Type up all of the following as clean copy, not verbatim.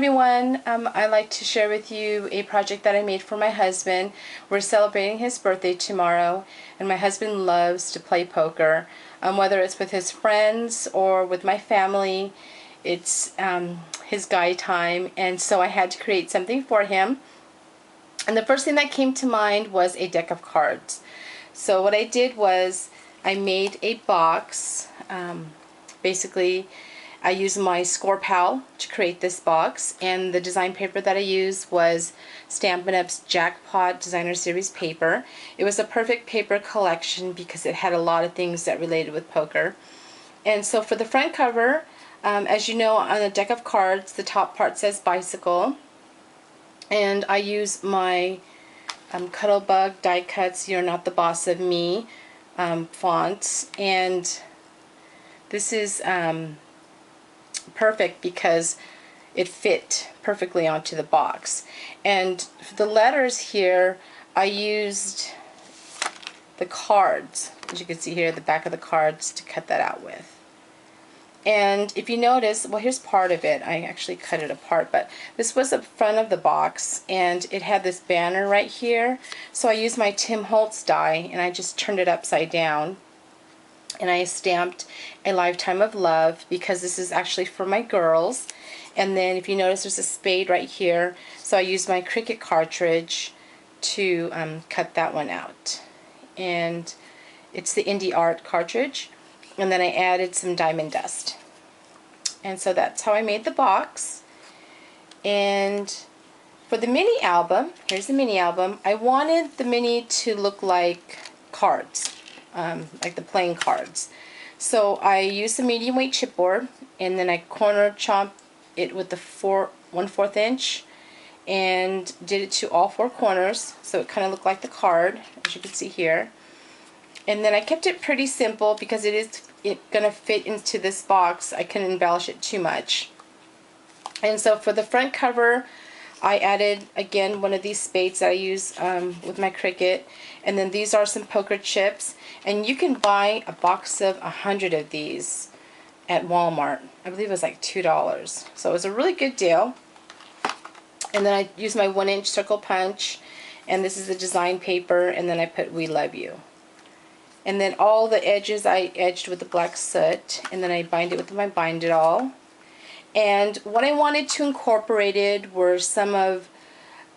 everyone, I'd like to share with you a project that I made for my husband. We're celebrating his birthday tomorrow, and my husband loves to play poker. Whether it's with his friends or with my family, it's his guy time, and so I had to create something for him. And the first thing that came to mind was a deck of cards. So what I did was I made a box. Basically, I used my Score Pal to create this box, and the design paper that I used was Stampin' Up's Jackpot Designer Series paper. It was a perfect paper collection because it had a lot of things that related with poker. And so for the front cover, as you know, on the deck of cards, the top part says bicycle, and I use my Cuttlebug Die Cuts You're Not the Boss of Me fonts, and this is perfect because it fit perfectly onto the box. And for the letters here, I used the cards, as you can see here, the back of the cards, to cut that out with. And if you notice, well, here's part of it. I actually cut it apart, but this was the front of the box, and it had this banner right here. So I used my Tim Holtz die, and I just turned it upside down, and I stamped A Lifetime of Love because this is actually for my girls. And then if you notice, there's a spade right here, so I used my Cricut cartridge to cut that one out. And it's the Indie Art cartridge. And then I added some diamond dust. And so that's how I made the box. And for the mini album, here's the mini album, I wanted the mini to look like cards. Like the playing cards. So I used a medium weight chipboard, and then I corner chopped it with the 1/4 inch and did it to all four corners, so it kind of looked like the card, as you can see here. And then I kept it pretty simple because it's going to fit into this box. I couldn't embellish it too much. And so for the front cover, I added, again, one of these spades that I use with my Cricut. And then these are some poker chips. And you can buy a box of 100 of these at Walmart. I believe it was like $2. So it was a really good deal. And then I used my 1-inch circle punch. And this is the design paper. And then I put We Love You. And then all the edges I edged with the black soot. And then I bind it with my Bind It All. And what I wanted to incorporate it were some of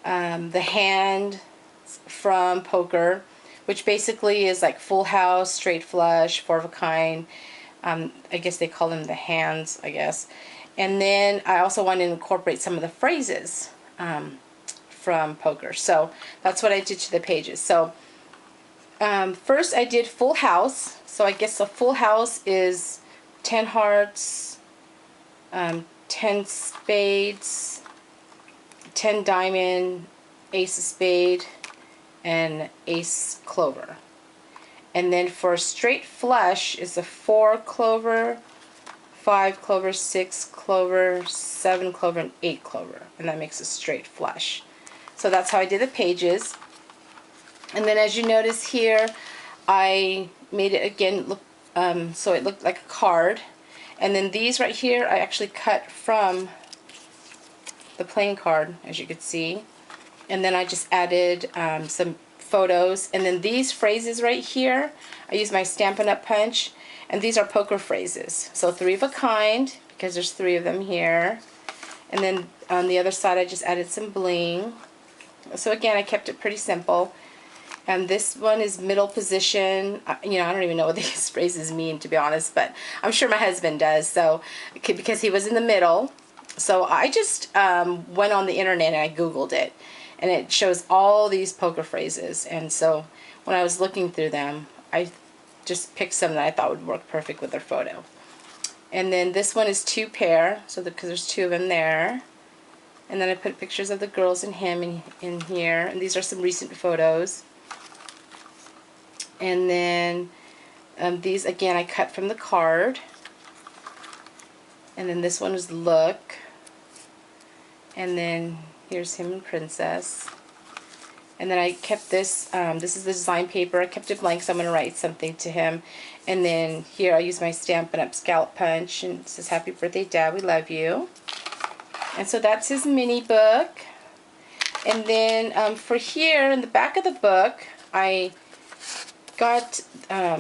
the hand from poker, which basically is like full house, straight flush, four of a kind. I guess they call them the hands, I guess. And then I also wanted to incorporate some of the phrases from poker. So that's what I did to the pages. So first I did full house. So I guess a full house is 10 hearts, 10 spades, 10 diamond, ace of spade, and ace clover. And then for straight flush is a 4 clover, 5 clover, 6 clover, 7 clover, and 8 clover. And that makes a straight flush. So that's how I did the pages. And then as you notice here, I made it again look so it looked like a card. And then these right here I actually cut from the playing card, as you can see. And then I just added some photos. And then these phrases right here, I use my Stampin' Up punch. And these are poker phrases. So 3 of a kind, because there's 3 of them here. And then on the other side I just added some bling. So again, I kept it pretty simple. And this one is middle position. You know, I don't even know what these phrases mean, to be honest, but I'm sure my husband does. So, because he was in the middle. So I just went on the internet and I Googled it. And it shows all these poker phrases. And so when I was looking through them, I just picked some that I thought would work perfect with their photo. And then this one is 2 pair, so because there's 2 of them there. And then I put pictures of the girls and him in here. And these are some recent photos. And then these, again, I cut from the card. And then this one is Look. And then here's him and Princess. And then I kept this, this is the design paper. I kept it blank, so I'm going to write something to him. And then here I use my Stampin' Up Scallop Punch, and it says, Happy Birthday, Dad, we love you. And so that's his mini book. And then for here in the back of the book, I got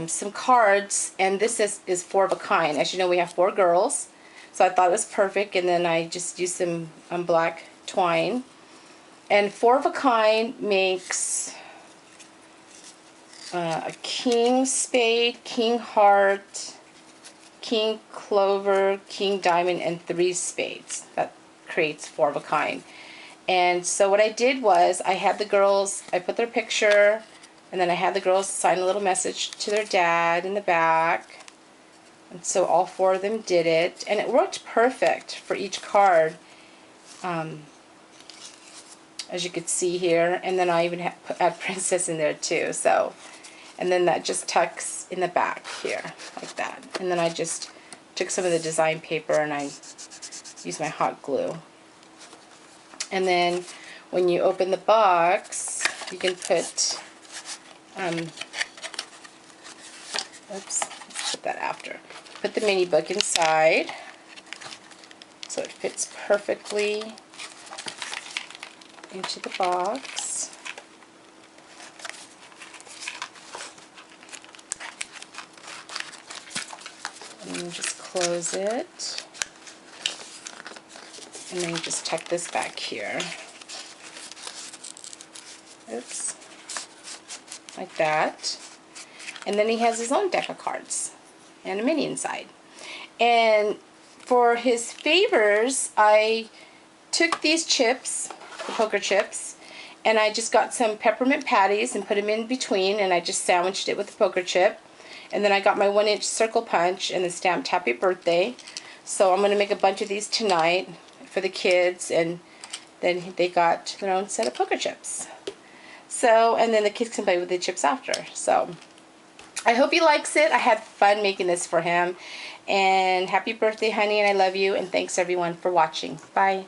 some cards, and this is 4 of a kind. As you know, we have 4 girls, so I thought it was perfect. And then I just used some black twine. And 4 of a kind makes a king spade, king heart, king clover, king diamond, and 3 spades. That creates 4 of a kind. And so what I did was I had the girls, I put their picture, and then I had the girls sign a little message to their dad in the back. And so all 4 of them did it, and it worked perfect for each card, as you could see here. And then I even had Princess in there too. So, and then that just tucks in the back here like that. And then I just took some of the design paper and I used my hot glue. And then when you open the box, you can put, oops, let's put that after. Put the mini book inside so it fits perfectly into the box. And then just close it. And then you just tuck this back here. Oops. Like that. And then he has his own deck of cards and a mini inside. And for his favors, I took these chips, the poker chips, and I just got some peppermint patties and put them in between, and I just sandwiched it with the poker chip. And then I got my 1-inch circle punch and the stamped Happy Birthday. So I'm going to make a bunch of these tonight for the kids, and then they got their own set of poker chips. So, and then the kids can play with the chips after. So I hope he likes it. I had fun making this for him. And happy birthday, honey, and I love you. And thanks everyone for watching. Bye.